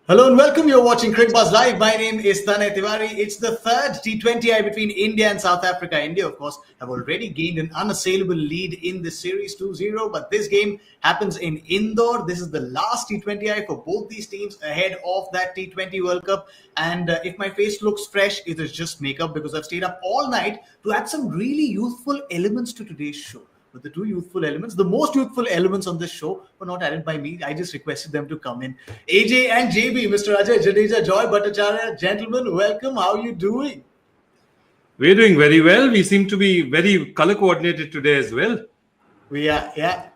Hello and welcome. You're watching Cricbuzz Live. My name is Tanay Tiwari. It's the third T20I between India and South Africa. India, of course, have already gained an unassailable lead in this series 2-0. But this game happens in Indore. This is the last T20I for both these teams ahead of that T20 World Cup. And if my face looks fresh, it is just makeup because I've stayed up all night to add some really youthful elements to today's show. But the two youthful elements, the most youthful elements on this show, were not added by me. I just requested them to come in. AJ and JB, Mr. Ajay Jadeja, Joy Bhattacharjya, gentlemen, welcome. How are you doing? We're doing very well. We seem to be very color coordinated today as well. Yeah.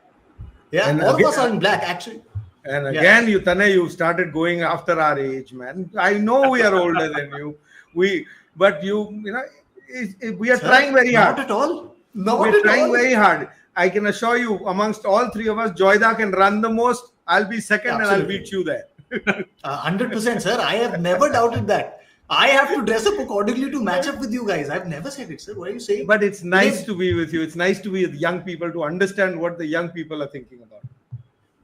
And all of us are in black, actually. And again, you started going after our age, man. I know we are older than you. We are trying very hard. Not at all. We're trying very hard. I can assure you, amongst all three of us, Joyda can run the most. I'll be second. Absolutely. And I'll beat you there. 100%, sir. I have never doubted that. I have to dress up accordingly to match up with you guys. I've never said it, sir. What are you saying? But it's nice to be with you. It's nice to be with young people, to understand what the young people are thinking about.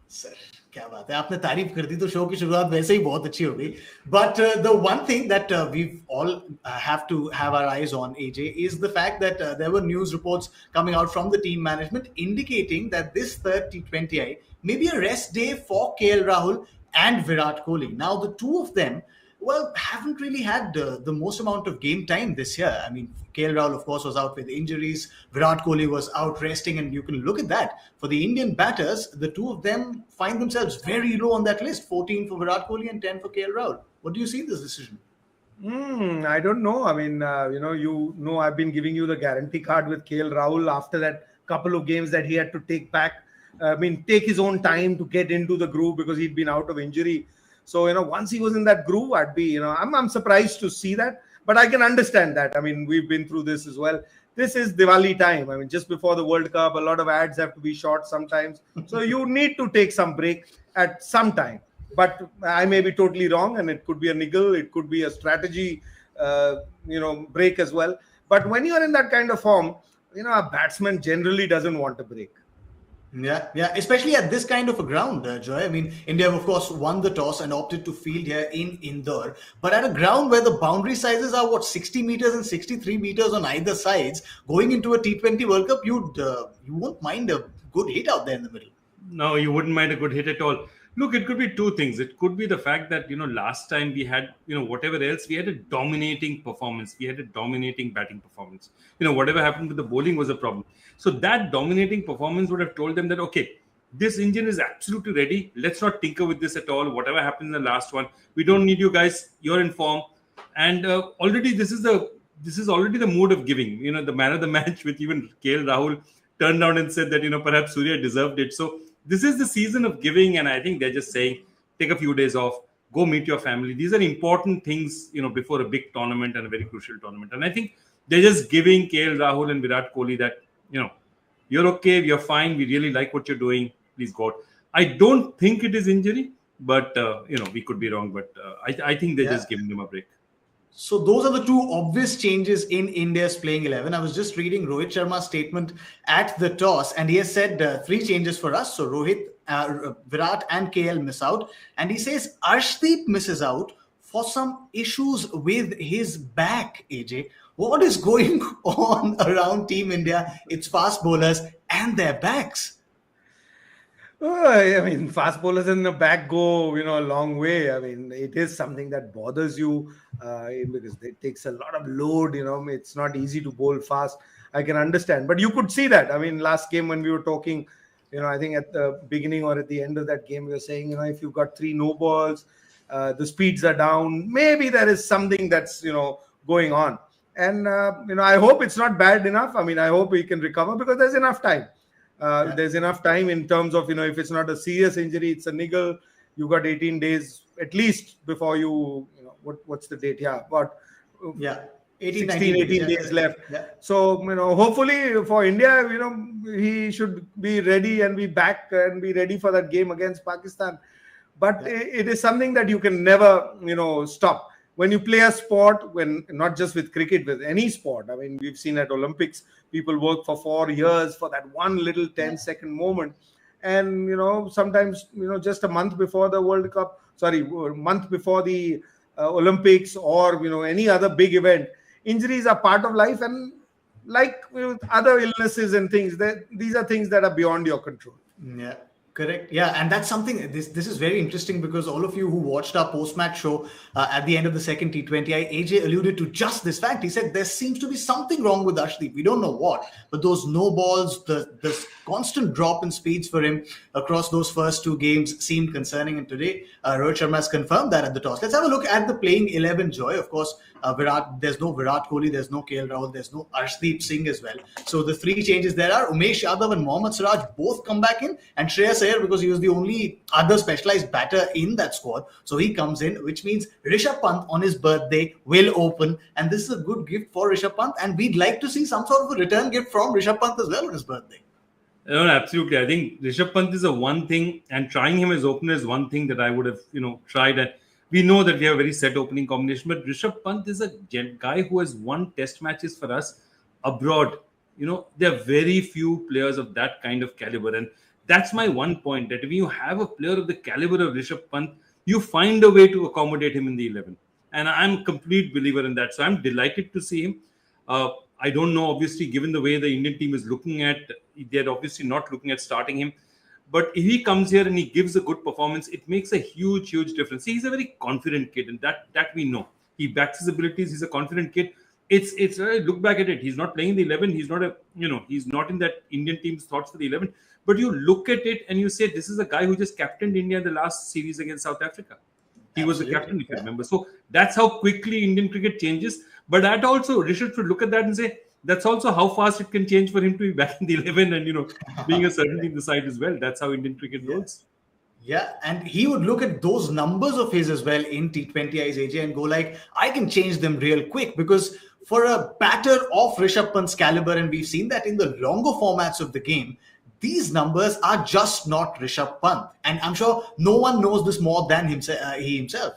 Sir, क्या बात है, आपने तारीफ कर दी तो show की शुरुआत वैसे ही बहुत अच्छी हो गई. But the one thing that we've all have to have our eyes on, AJ, is the fact that there were news reports coming out from the team management indicating that this third T20I may be a rest day for KL Rahul and Virat Kohli. Now, the two of them, well, haven't really had the most amount of game time this year. I mean, KL Rahul, of course, was out with injuries. Virat Kohli was out resting, and you can look at that. For the Indian batters, the two of them find themselves very low on that list. 14 for Virat Kohli and 10 for KL Rahul. What do you see in this decision? I don't know. I mean, I've been giving you the guarantee card with KL Rahul after that couple of games that he had to take back. Take his own time to get into the groove because he'd been out of injury. So, once he was in that groove, I'd be, I'm surprised to see that. But I can understand that. I mean, we've been through this as well. This is Diwali time. I mean, just before the World Cup, a lot of ads have to be shot sometimes. So you need to take some break at some time. But I may be totally wrong, and it could be a niggle. It could be a strategy, break as well. But when you're in that kind of form, a batsman generally doesn't want a break. Yeah, especially at this kind of a ground, Joy. I mean, India, of course, won the toss and opted to field here in Indore. But at a ground where the boundary sizes are, 60 meters and 63 meters on either sides, going into a T20 World Cup, you won't mind a good hit out there in the middle. No, you wouldn't mind a good hit at all. Look, it could be two things. It could be the fact that, last time we had, whatever else, we had a dominating performance. We had a dominating batting performance. Whatever happened with the bowling was a problem. So that dominating performance would have told them that, okay, this engine is absolutely ready. Let's not tinker with this at all. Whatever happened in the last one, we don't need you guys. You're in form. And already this is already the mood of giving. The man of the match with even KL Rahul turned down and said that, perhaps Surya deserved it. So this is the season of giving, and I think they're just saying, take a few days off, go meet your family. These are important things, before a big tournament and a very crucial tournament. And I think they're just giving KL Rahul and Virat Kohli that, you're okay, you're fine, we really like what you're doing, please go out. I don't think it is injury, but, we could be wrong. But I think they're just giving them a break. So those are the two obvious changes in India's playing 11. I was just reading Rohit Sharma's statement at the toss, and he has said 3 changes for us. So Rohit, Virat and KL miss out. And he says Arshdeep misses out for some issues with his back, AJ. What is going on around Team India? It's fast bowlers and their backs. Fast bowlers in the back go, a long way. I mean, it is something that bothers you because it takes a lot of load. It's not easy to bowl fast. I can understand. But you could see that. I mean, last game when we were talking, I think at the beginning or at the end of that game, we were saying, if you've got 3 no balls, the speeds are down. Maybe there is something that's, going on. And, I hope it's not bad enough. I mean, I hope we can recover because there's enough time. There's enough time in terms of, if it's not a serious injury, it's a niggle. You've got 18 days at least before what's the date? 18 days left. Yeah. So, hopefully for India, he should be ready and be back and be ready for that game against Pakistan. But it is something that you can never, stop. When you play a sport, not just with cricket, with any sport, I mean, we've seen at Olympics, people work for 4 years for that one little 10-second moment. And, sometimes, just a month before the World Cup, month before the Olympics or any other big event. Injuries are part of life, and like with other illnesses and things, these are things that are beyond your control. Yeah, correct. Yeah, and that's something. This is very interesting because all of you who watched our post-match show at the end of the second T20I, AJ alluded to just this fact. He said there seems to be something wrong with Arshdeep. We don't know what, but those no balls, the constant drop in speeds for him across those first two games seemed concerning. And today, Rohit Sharma has confirmed that at the toss. Let's have a look at the playing 11, Joy. Of course, there's no Virat Kohli, there's no KL Rahul, there's no Arshdeep Singh as well. So the three changes there are Umesh Yadav and Mohammad Siraj both come back in, and Shreyas Iyer, because he was the only other specialized batter in that squad, so he comes in, which means Rishabh Pant on his birthday will open, and this is a good gift for Rishabh Pant, and we'd like to see some sort of a return gift from Rishabh Pant as well on his birthday. No, absolutely. I think Rishabh Pant is a one thing, and trying him as opener is one thing that I would have, tried. And we know that we have a very set opening combination, but Rishabh Pant is a guy who has won test matches for us abroad. There are very few players of that kind of caliber. And that's my one point, that if you have a player of the caliber of Rishabh Pant, you find a way to accommodate him in the 11. And I'm a complete believer in that. So I'm delighted to see him. I don't know, obviously, given the way the Indian team is looking at, they're obviously not looking at starting him. But if he comes here and he gives a good performance, it makes a huge, huge difference. He's a very confident kid, and that we know. He backs his abilities. He's a confident kid. It's look back at it. He's not playing the 11. He's not he's not in that Indian team's thoughts for the 11. But you look at it and you say, this is a guy who just captained India in the last series against South Africa. He was the captain, if you remember. So that's how quickly Indian cricket changes. But that also, Rishabh should look at that and say, that's also how fast it can change for him to be back in the 11 and, being a certainty in the side as well. That's how Indian cricket rolls. Yeah, and he would look at those numbers of his as well in T20I's, AJ, and go like, I can change them real quick, because for a batter of Rishabh Pant's caliber, and we've seen that in the longer formats of the game, these numbers are just not Rishabh Pant. And I'm sure no one knows this more than he himself.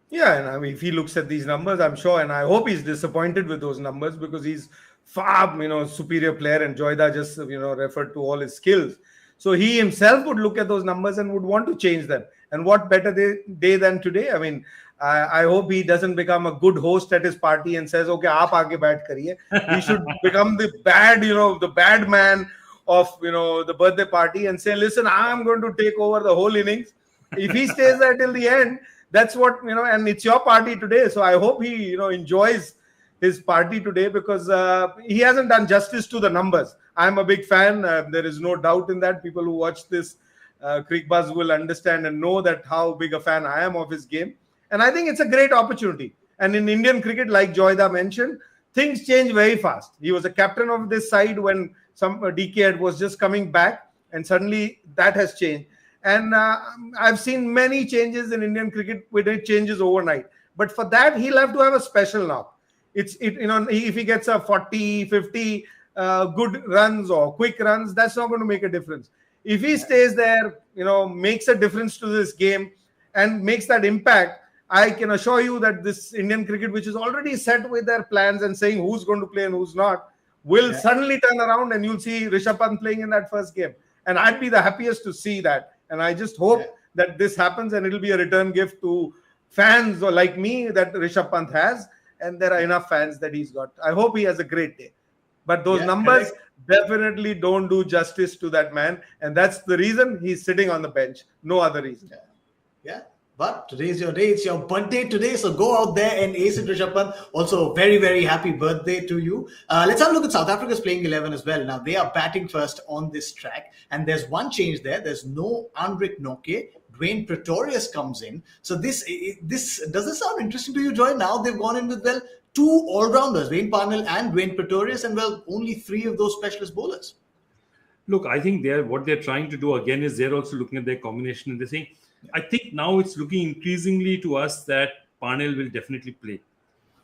Yeah, and I mean, if he looks at these numbers, I'm sure, and I hope he's disappointed with those numbers, because he's far, superior player, and Joyda just, referred to all his skills. So he himself would look at those numbers and would want to change them. And what better day than today? I mean, I hope he doesn't become a good host at his party and says, okay, aap aage bat kariye. He should become the bad man of, the birthday party and say, listen, I'm going to take over the whole innings. If he stays there till the end, that's what, and it's your party today. So I hope he, enjoys his party today, because he hasn't done justice to the numbers. I'm a big fan. There is no doubt in that. People who watch this Cricbuzz will understand and know that how big a fan I am of his game. And I think it's a great opportunity. And in Indian cricket, like Joyda mentioned, things change very fast. He was a captain of this side when some decade was just coming back, and suddenly that has changed. And I've seen many changes in Indian cricket where it changes overnight. But for that, he'll have to have a special knock. If he gets a 40, 50 good runs or quick runs, that's not going to make a difference. If he stays there, makes a difference to this game and makes that impact, I can assure you that this Indian cricket, which is already set with their plans and saying who's going to play and who's not, will suddenly turn around, and you'll see Rishabh Pant playing in that first game. And I'd be the happiest to see that. And I just hope that this happens, and it'll be a return gift to fans like me that Rishabh Pant has. And there are enough fans that he's got. I hope he has a great day. But those numbers definitely don't do justice to that man. And that's the reason he's sitting on the bench. No other reason. Yeah. But today's your day. It's your birthday today. So go out there and ace it, Rishabh Pant. Also, very, very happy birthday to you. Let's have a look at South Africa's playing 11 as well. Now, they are batting first on this track. And there's one change there. There's no Anrik Noke. Dwayne Pretorius comes in. So does this sound interesting to you, Joy? Now they've gone in with, two all-rounders, Wayne Parnell and Dwayne Pretorius, and, only three of those specialist bowlers. Look, I think what they're trying to do again is they're also looking at their combination, and they're saying, I think now it's looking increasingly to us that Parnell will definitely play.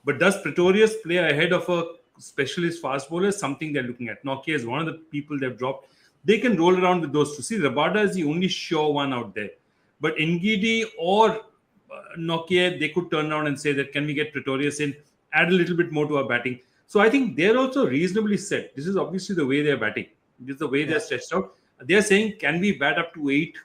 But does Pretorius play ahead of a specialist fast bowler? Something they're looking at. Nokia is one of the people they've dropped. They can roll around with those two. See, Rabada is the only sure one out there. But Ngidi or Nokia, they could turn around and say that, can we get Pretorius in, add a little bit more to our batting. So I think they're also reasonably set. This is obviously the way they're batting. This is the way they're stretched out. They're saying, can we bat up to 8?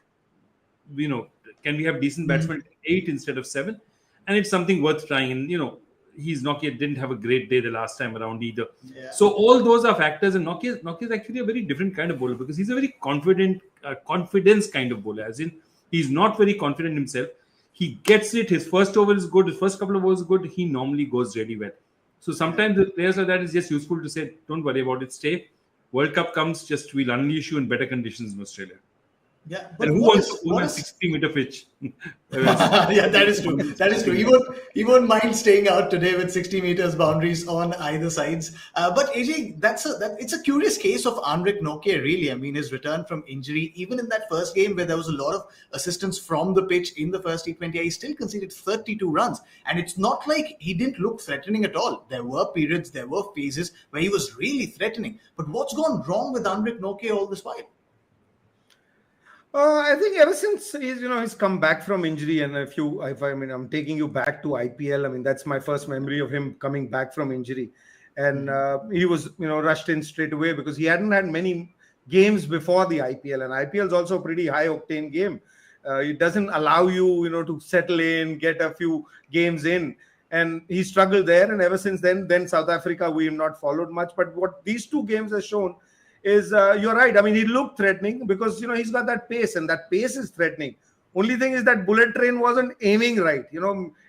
Can we have decent batsmen 8 instead of 7? And it's something worth trying. And Nokia didn't have a great day the last time around either. Yeah. So all those are factors, and Nokia is actually a very different kind of bowler, because he's a very confidence kind of bowler. As in, he's not very confident himself. He gets it. His first over is good. His first couple of overs is good. He normally goes really well. So sometimes the players like that is just useful to say, don't worry about it. Stay. World Cup comes, just we'll unleash you in better conditions in Australia. Yeah, but and who wants to own a 60-meter pitch? Yeah, that is true. That is true. He won't mind staying out today with 60 meters boundaries on either sides. But AJ, it's a curious case of Anrik Nokia, really. I mean, his return from injury, even in that first game where there was a lot of assistance from the pitch in the first T20I, he still conceded 32 runs. And it's not like he didn't look threatening at all. There were periods, there were phases where he was really threatening. But what's gone wrong with Anrik Nokia all this while? I think ever since he's come back from injury, and I'm taking you back to IPL. I mean, that's my first memory of him coming back from injury, and he was rushed in straight away because he hadn't had many games before the IPL, and IPL is also a pretty high octane game. It doesn't allow you to settle in, get a few games in, and he struggled there. And ever since then South Africa we have not followed much. But what these two games have shown is you're right. I mean, he looked threatening because he's got that pace, and that pace is threatening. Only thing is that bullet train wasn't aiming right,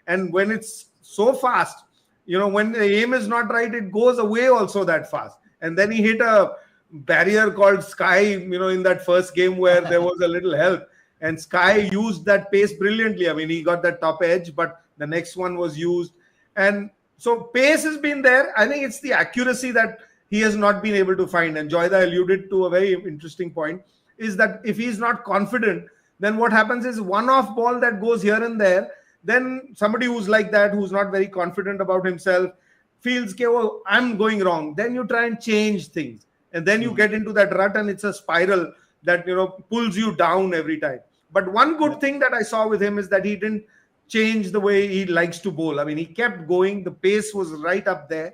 and when it's so fast, when the aim is not right, it goes away also that fast. And then he hit a barrier called Sky, in that first game where there was a little help, and Sky used that pace brilliantly. I mean, he got that top edge, but the next one was used, and so pace has been there. I think it's the accuracy that he has not been able to find. And Joyda alluded to a very interesting point, is that if he's not confident, then what happens is one-off ball that goes here and there, then somebody who's like that, who's not very confident about himself, feels, oh, I'm going wrong. Then you try and change things. And then you get into that rut, and it's a spiral that, pulls you down every time. But one good thing that I saw with him is that he didn't change the way he likes to bowl. I mean, he kept going. The pace was right up there.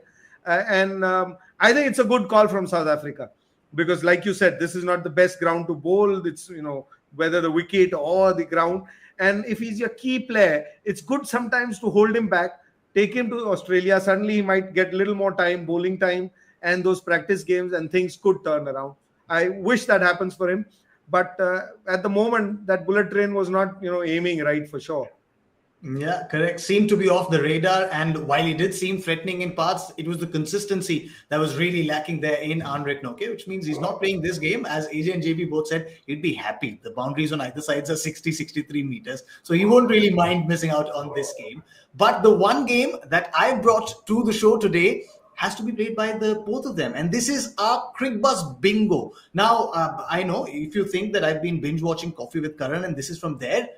I think it's a good call from South Africa because, like you said, this is not the best ground to bowl. It's, whether the wicket or the ground. And if he's your key player, it's good sometimes to hold him back, take him to Australia. Suddenly he might get a little more time, bowling time, and those practice games, and things could turn around. I wish that happens for him. But at the moment, that bullet train was not, aiming right for sure. Yeah, correct. Seemed to be off the radar. And while he did seem threatening in parts, it was the consistency that was really lacking there in Anrik Nokia, which means he's not playing this game. As AJ and JB both said, he'd be happy. The boundaries on either sides are 60, 63 meters. So he won't really mind missing out on this game. But the one game that I brought to the show today has to be played by the both of them. And this is our Cricbuzz bingo. Now, I know if you think that I've been binge watching Coffee with Karan and this is from there,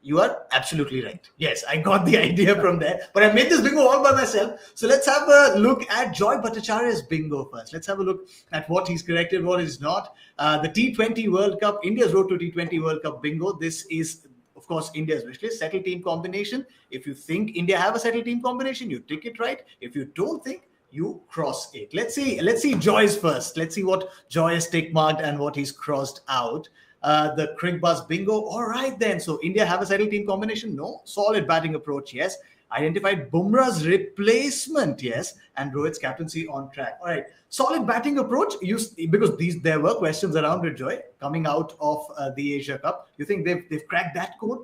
you are absolutely right. Yes, I got the idea from there. But I made this bingo all by myself. So let's have a look at Joy Bhattacharya's bingo first. Let's have a look at what he's corrected, what is not. The T20 World Cup, India's road to T20 World Cup bingo. This is, of course, India's wish list. Settle team combination. If you think India have a settled team combination, you tick it right. If you don't think, you cross it. Let's see Joy's first. Let's see what Joy has tick marked and what he's crossed out. The Cricbuzz bingo. All right then. So India have a settled team combination? No. Solid batting approach? Yes. Identified Bumrah's replacement? Yes. And Rohit's captaincy on track. All right. Solid batting approach. Because there were questions around it, Joy, coming out of the Asia Cup. You think they've cracked that code?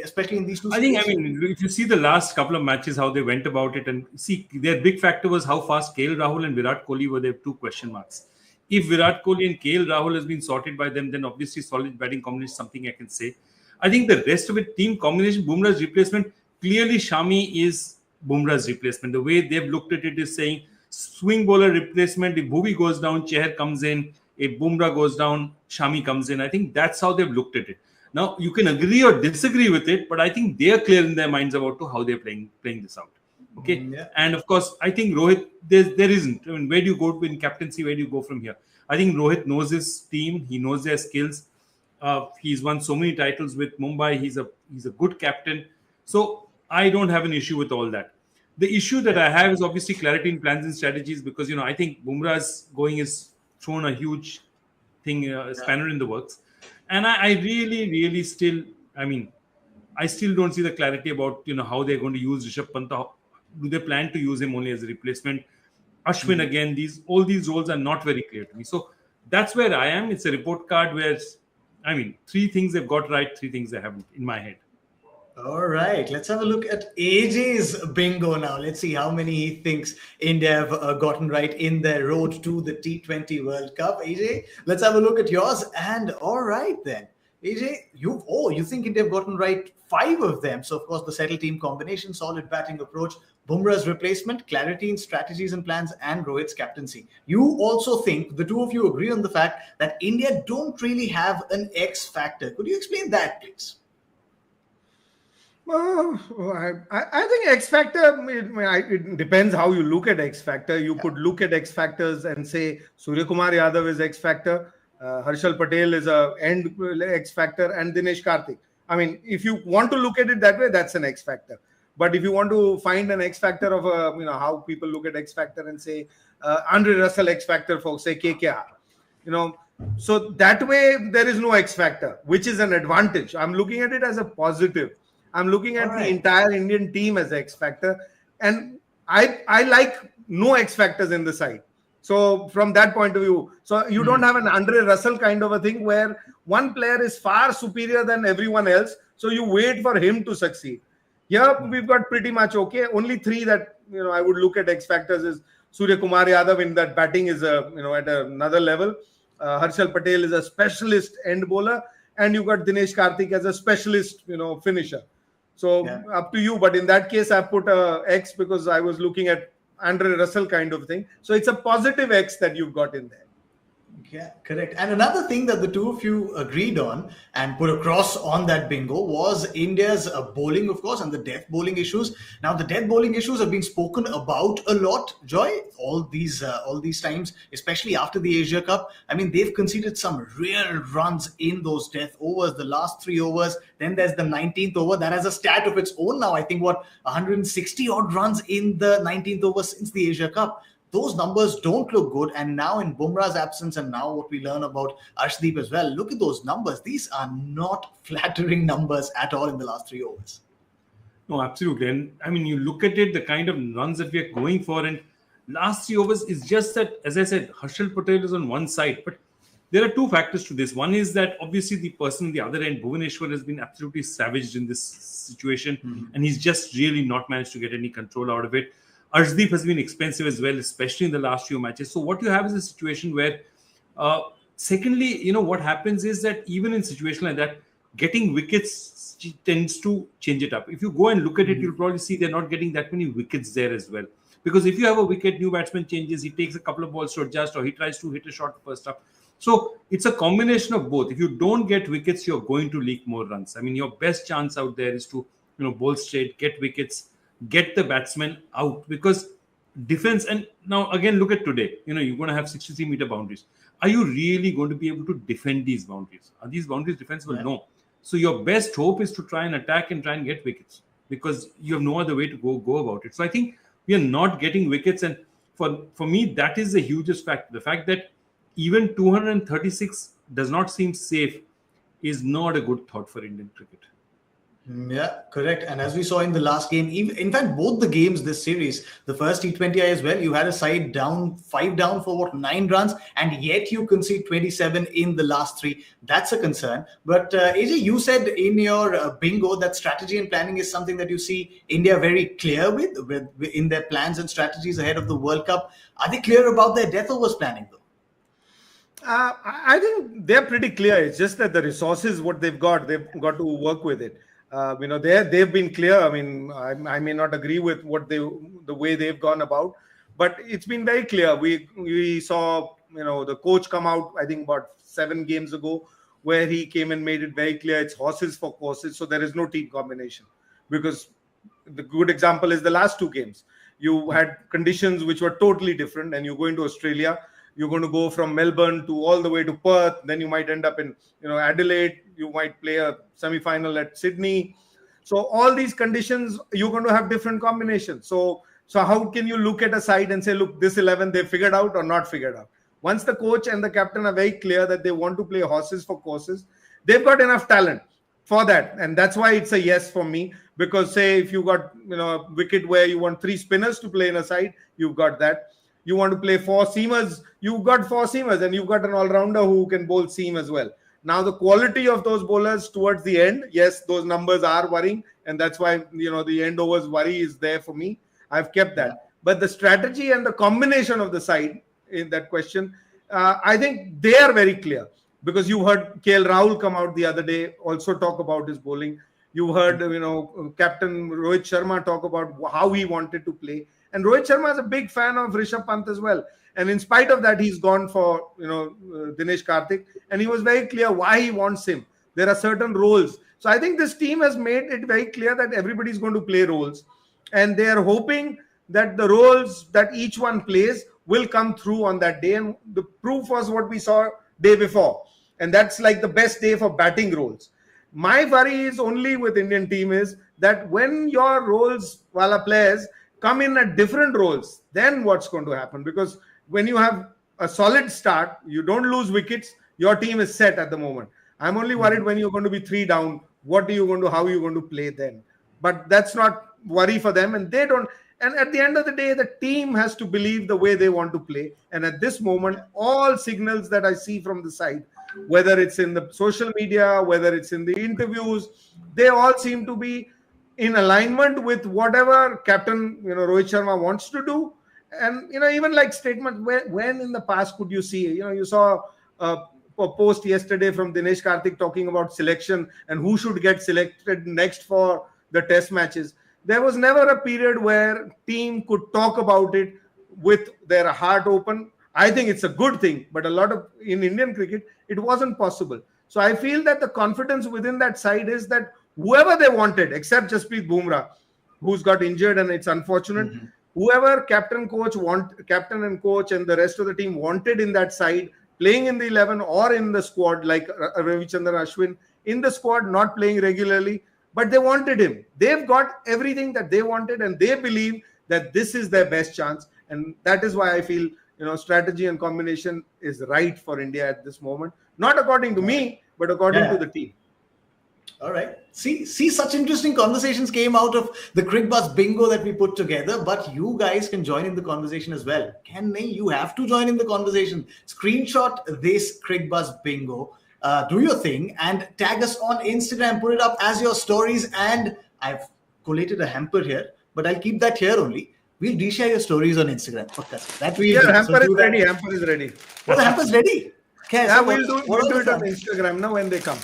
Especially in these two. If you see the last couple of matches, how they went about it, and see, their big factor was how fast KL Rahul and Virat Kohli were. There 2 question marks. If Virat Kohli and KL Rahul has been sorted by them, then obviously solid batting combination is something I can say. I think the rest of it, team combination, Bumrah's replacement, clearly Shami is Bumrah's replacement. The way they've looked at it is saying swing bowler replacement. If Bhuvi goes down, Chahar comes in. If Bumrah goes down, Shami comes in. I think that's how they've looked at it. Now, you can agree or disagree with it, but I think they are clear in their minds about how they're playing this out. Okay. Yeah. And of course, I think Rohit, there isn't. I mean, where do you go in captaincy? Where do you go from here? I think Rohit knows his team. He knows their skills. He's won so many titles with Mumbai. He's a good captain. So I don't have an issue with all that. The issue that I have is obviously clarity in plans and strategies because, I think Bumrah's going is thrown a huge thing, spanner in the works. And I really, really still, I still don't see the clarity about how they're going to use Rishabh Pant. Do they plan to use him only as a replacement? Ashwin again. All these roles are not very clear to me. So that's where I am. It's a report card where, I mean, 3 things they've got right, 3 things they haven't in my head. All right, let's have a look at AJ's bingo now. Let's see how many he thinks India have gotten right in their road to the T20 World Cup. AJ, let's have a look at yours. And all right then, AJ, you think India have gotten right 5 of them. So of course the settled team combination, solid batting approach, Bumrah's replacement, clarity in strategies and plans, and Rohit's captaincy. You also think, the two of you agree on the fact that India don't really have an X factor. Could you explain that, please? I think X Factor, it depends how you look at X Factor. You could look at X Factors and say Surya Kumar Yadav is X Factor, Harshal Patel is a end X Factor, and Dinesh Karthik. I mean, if you want to look at it that way, that's an X Factor. But if you want to find an X Factor of how people look at X Factor and say Andre Russell X Factor for say KKR, so that way there is no X Factor, which is an advantage. I'm looking at it as a positive. I'm looking at the entire Indian team as X Factor, and I like no X Factors in the side. So from that point of view, so you don't have an Andre Russell kind of a thing where one player is far superior than everyone else, so you wait for him to succeed. Here we've got pretty much okay. Only 3 that I would look at X Factors is Surya Kumar Yadav in that batting is at another level. Harshal Patel is a specialist end bowler, and you got Dinesh Karthik as a specialist finisher. So up to you, but in that case, I put a X because I was looking at Andre Russell kind of thing. So it's a positive X that you've got in there. Yeah, correct. And another thing that the two of you agreed on and put across on that bingo was India's bowling, of course, and the death bowling issues. Now, the death bowling issues have been spoken about a lot, Joy, all these times, especially after the Asia Cup. I mean, they've conceded some real runs in those death overs, the last 3 overs. Then there's the 19th over that has a stat of its own now. I think 160 odd runs in the 19th over since the Asia Cup. Those numbers don't look good. And now in Bumrah's absence, and now what we learn about Arshdeep as well, look at those numbers. These are not flattering numbers at all in the last 3 overs. No, absolutely. And I mean, you look at it, the kind of runs that we are going for, and last 3 overs is just that, as I said, Harshal Patel is on one side. But there are 2 factors to this. One is that obviously the person on the other end, Bhuvaneshwar, has been absolutely savaged in this situation. And he's just really not managed to get any control out of it. Arshdeep has been expensive as well, especially in the last few matches. So what you have is a situation where, secondly, what happens is that even in a situation like that, getting wickets tends to change it up. If you go and look at it, you'll probably see they're not getting that many wickets there as well. Because if you have a wicket, new batsman changes, he takes a couple of balls to adjust, or he tries to hit a shot first up. So it's a combination of both. If you don't get wickets, you're going to leak more runs. I mean, your best chance out there is to, bowl straight, get wickets, get the batsman out, because defense. And now again, look at today, you're going to have 63-meter boundaries. Are you really going to be able to defend these boundaries? Are these boundaries defensible? No. So your best hope is to try and attack and try and get wickets, because you have no other way to go about it. So I think we are not getting wickets, and for me that is the hugest factor. The fact that even 236 does not seem safe is not a good thought for Indian cricket. Yeah, correct. And as we saw in the last game, in fact, both the games this series, the first T20I as well, you had a side down, 5 down for 9 runs, and yet you concede 27 in the last 3. That's a concern. But AJ, you said in your bingo that strategy and planning is something that you see India very clear with in their plans and strategies ahead of the World Cup. Are they clear about their death overs planning though? I think they're pretty clear. It's just that the resources, what they've got to work with it. They've been clear. I mean, I may not agree with the way they've gone about, but it's been very clear. We saw the coach come out, I think about 7 games ago, where he came and made it very clear it's horses for courses. So there is no team combination, because the good example is the last 2 games. You had conditions which were totally different, and you're going to Australia. You're going to go from Melbourne to all the way to Perth. Then you might end up in Adelaide. You might play a semi-final at Sydney. So all these conditions, you're going to have different combinations. So how can you look at a side and say, look, this 11 they figured out or not figured out? Once the coach and the captain are very clear that they want to play horses for courses, they've got enough talent. for that, and that's why it's a yes for me. Because say if you got a wicket where you want 3 spinners to play in a side, you've got that. You want to play 4 seamers, you've got 4 seamers, and you've got an all-rounder who can bowl seam as well. Now the quality of those bowlers towards the end, yes, those numbers are worrying, and that's why the end overs worry is there for me. I've kept that. Yeah. But the strategy and the combination of the side in that question, I think they are very clear. Because you heard KL Rahul come out the other day, also talk about his bowling. You heard, Captain Rohit Sharma talk about how he wanted to play. And Rohit Sharma is a big fan of Rishabh Pant as well. And in spite of that, he's gone for, Dinesh Karthik. And he was very clear why he wants him. There are certain roles. So I think this team has made it very clear that everybody's going to play roles. And they are hoping that the roles that each one plays will come through on that day. And the proof was what we saw day before. And that's like the best day for batting roles. My worry is only with Indian team is that when your roles, wala players, come in at different roles, then what's going to happen? Because when you have a solid start, you don't lose wickets, your team is set at the moment. I'm only worried when you're going to be 3 down, how are you going to play then? But that's not worry for them, and they don't. And at the end of the day, the team has to believe the way they want to play. And at this moment, all signals that I see from the side, whether it's in the social media, whether it's in the interviews, they all seem to be in alignment with whatever Captain Rohit Sharma wants to do. And even like statements, when in the past could you see, you saw a post yesterday from Dinesh Karthik talking about selection and who should get selected next for the test matches. There was never a period where team could talk about it with their heart open. I think it's a good thing, but in Indian cricket, it wasn't possible. So I feel that the confidence within that side is that whoever they wanted, except Jasprit Bumrah, who's got injured and it's unfortunate, whoever captain and coach and the rest of the team wanted in that side, playing in the 11 or in the squad, like Ravichandran Ashwin, in the squad, not playing regularly, but they wanted him. They've got everything that they wanted, and they believe that this is their best chance. And that is why I feel strategy and combination is right for India at this moment. Not according to me, but according to the team. All right. See, such interesting conversations came out of the Cricbuzz bingo that we put together, but you guys can join in the conversation as well. You have to join in the conversation. Screenshot this Cricbuzz bingo. Do your thing and tag us on Instagram. Put it up as your stories. And I've collated a hamper here, but I'll keep that here only. We'll reshare your stories on Instagram. Hamper is ready. Hamper is ready. Oh, the hamper's ready. Okay, yeah, so we'll do it on Instagram now when they come.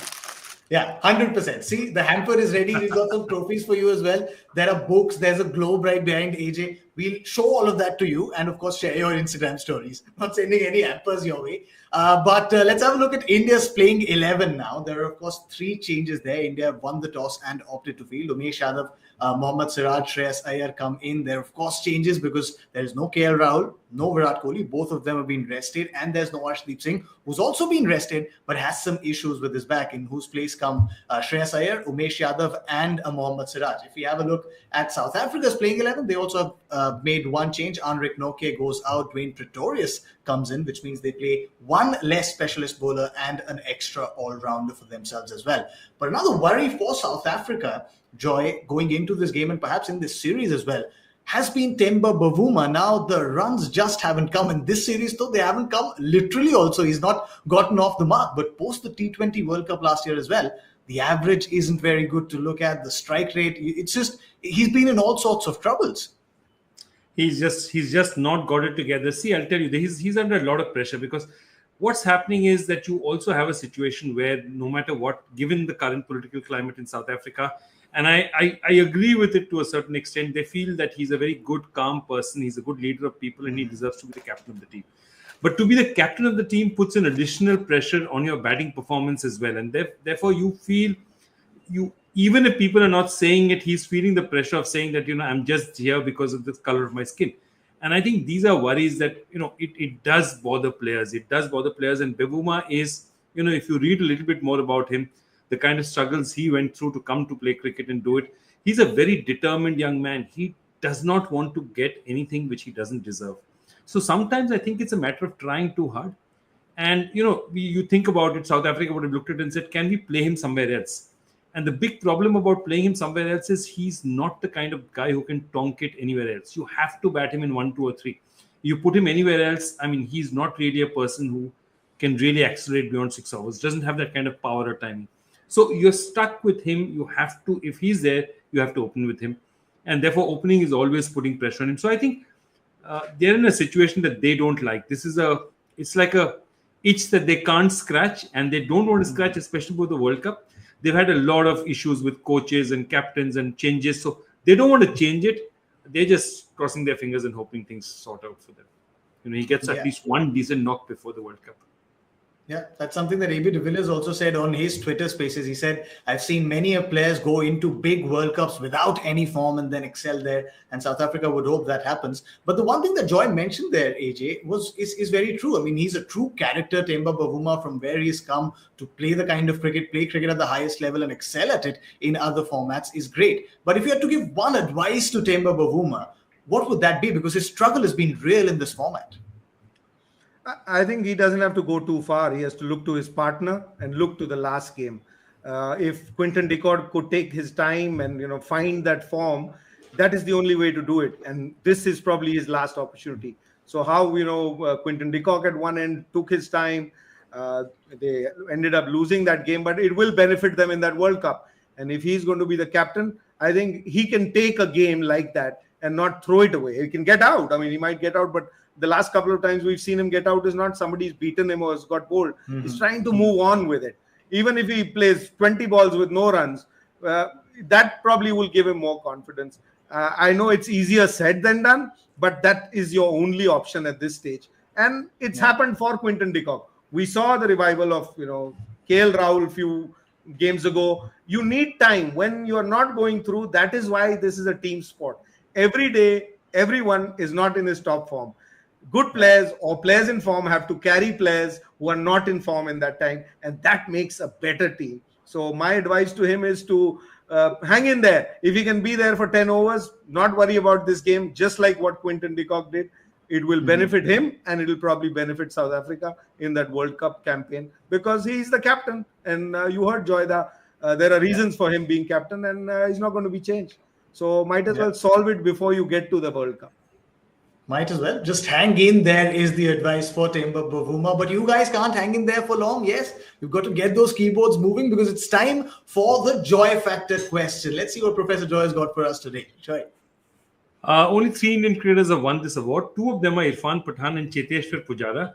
Yeah, 100%. See, the hamper is ready. We've got some trophies for you as well. There are books. There's a globe right behind AJ. We'll show all of that to you and, of course, share your Instagram stories. Not sending any hampers your way. But let's have a look at India's playing 11 now. There are, of course, 3 changes there. India won the toss and opted to field. Umesh Yadav, Mohammad Siraj, Shreyas Iyer come in. There are, of course, changes because there is no KL Rahul, no Virat Kohli. Both of them have been rested. And there's no Arshdeep Singh, who's also been rested, but has some issues with his back, in whose place come Shreyas Iyer, Umesh Yadav, and Mohammad Siraj. If we have a look at South Africa's playing 11, they also have made one change. Anrik Noke goes out. Dwayne Pretorius comes in, which means they play one less specialist bowler and an extra all-rounder for themselves as well. But another worry for South Africa, Joy, going into this game and perhaps in this series as well, has been Temba Bavuma. Now, the runs just haven't come in this series, though they haven't come literally also. He's not gotten off the mark. But post the T20 World Cup last year as well, the average isn't very good to look at. The strike rate, it's just, he's been in all sorts of troubles. He's just not got it together. See, I'll tell you, he's under a lot of pressure because what's happening is that you also have a situation where no matter what, given the current political climate in South Africa, and I agree with it to a certain extent, they feel that he's a very good, calm person. He's a good leader of people and he deserves to be the captain of the team. But to be the captain of the team puts an additional pressure on your batting performance as well. And therefore you feel, even if people are not saying it, he's feeling the pressure of saying that, I'm just here because of the color of my skin. And I think these are worries that, it does bother players. It does bother players. And Bavuma is, if you read a little bit more about him, the kind of struggles he went through to come to play cricket and do it, he's a very determined young man. He does not want to get anything which he doesn't deserve. So sometimes I think it's a matter of trying too hard. And, you think about it, South Africa would have looked at it and said, can we play him somewhere else? And the big problem about playing him somewhere else is he's not the kind of guy who can tonk it anywhere else. You have to bat him in 1, 2, or 3. You put him anywhere else, I mean, he's not really a person who can really accelerate beyond 6 hours, doesn't have that kind of power or timing. So you're stuck with him. You have to, if he's there, you have to open with him. And therefore, opening is always putting pressure on him. So I think they're in a situation that they don't like. It's like a itch that they can't scratch, and they don't want to scratch, especially for the World Cup. They've had a lot of issues with coaches and captains and changes. So they don't want to change it. They're just crossing their fingers and hoping things sort out for them. He gets at least one decent knock before the World Cup. Yeah, that's something that AB de Villiers also said on his Twitter spaces. He said, I've seen many players go into big World Cups without any form and then excel there. And South Africa would hope that happens. But the one thing that Joy mentioned there, AJ, is very true. I mean, he's a true character, Temba Bavuma, from where he's come to play the kind of play cricket at the highest level and excel at it in other formats is great. But if you had to give one advice to Temba Bavuma, what would that be? Because his struggle has been real in this format. I think he doesn't have to go too far. He has to look to his partner and look to the last game. If Quinton de Kock could take his time and find that form, that is the only way to do it. And this is probably his last opportunity. So how Quinton de Kock at one end took his time. They ended up losing that game, but it will benefit them in that World Cup. And if he's going to be the captain, I think he can take a game like that and not throw it away. He can get out. I mean, he might get out, but the last couple of times we've seen him get out is not somebody's beaten him or has got bowled. He's trying to move on with it. Even if he plays 20 balls with no runs, that probably will give him more confidence. I know it's easier said than done, but that is your only option at this stage. And it's happened for Quinton de Kock. We saw the revival of, KL Rahul a few games ago. You need time. When you're not going through, that is why this is a team sport. Every day, everyone is not in his top form. Good players or players in form have to carry players who are not in form in that time, and that makes a better team. So my advice to him is to hang in there. If he can be there for 10 overs, not worry about this game, just like what Quinton de Kock did. It will benefit him, and it will probably benefit South Africa in that World Cup campaign because he's the captain. And you heard Joyda, there are reasons for him being captain, and he's not going to be changed. So might as well solve it before you get to the World Cup. Might as well. Just hang in there is the advice for Temba Bavuma. But you guys can't hang in there for long. Yes, you've got to get those keyboards moving because it's time for the Joy Factor question. Let's see what Professor Joy has got for us today. Joy. Only 3 Indian cricketers have won this award. 2 of them are Irfan Pathan and Cheteshwar Pujara.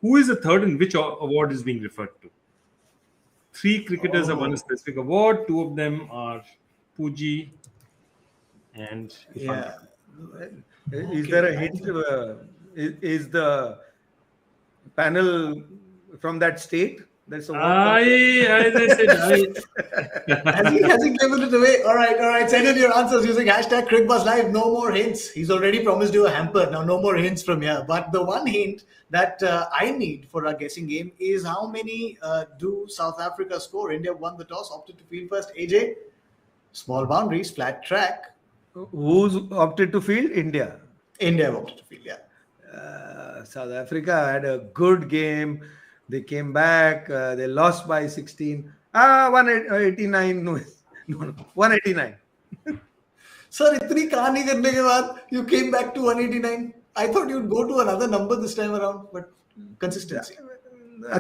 Who is the third and which award is being referred to? 3 cricketers have won a specific award. 2 of them are Puji and Irfan Pathan. Is there a hint? Is the panel from that state? That's a has he given it away? All right. Send in your answers using #Cricbuzz Live. No more hints. He's already promised you a hamper. Now, no more hints from here. But the one hint that I need for our guessing game is how many do South Africa score? India won the toss, opted to field first. AJ, small boundaries, flat track. Who's opted to field? India. India opted to field, South Africa had a good game. They came back. They lost by 16. 189. No, 189. Sir, itni kaani karne ke baad, you came back to 189. I thought you'd go to another number this time around, but consistency.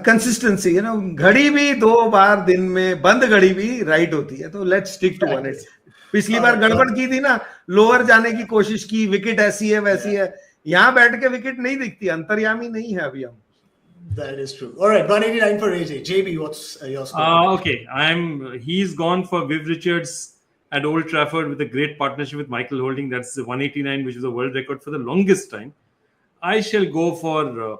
Consistency, घड़ी भी 2 बार दिन में बंद घड़ी भी right होती है. तो let's stick to 180. पिछली बार गड़बड़ की थी ना, लोअर जाने की कोशिश की, विकेट ऐसी है वैसी है. यहाँ बैठ के विकेट नहीं दिखती, अंतर्यामी नहीं है अभी हम. That is true. All right, 189 for AJ. JB, what's your score? Okay, he's gone for Viv Richards at Old Trafford with a great partnership with Michael Holding. That's the 189, which is a world record for the longest time. I shall go for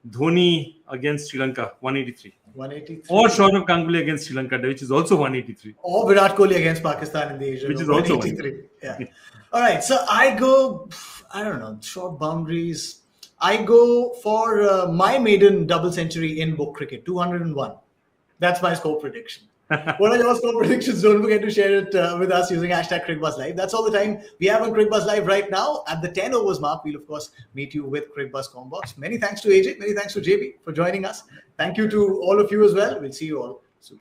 Dhoni against Sri Lanka, 183. 183. Or Saurav Ganguly against Sri Lanka, which is also 183. Or Virat Kohli against Pakistan in the Asia, which is also 183. Yeah. All right, so I go, I don't know, short boundaries. I go for my maiden double century in book cricket, 201. That's my score prediction. What are your score predictions? Don't forget to share it with us using #Cricbuzz Live. That's all the time we have on Cricbuzz Live right now. At the 10 overs mark, we'll of course meet you with Cricbuzz Combox. Many thanks to AJ. Many thanks to JB for joining us. Thank you to all of you as well. We'll see you all soon.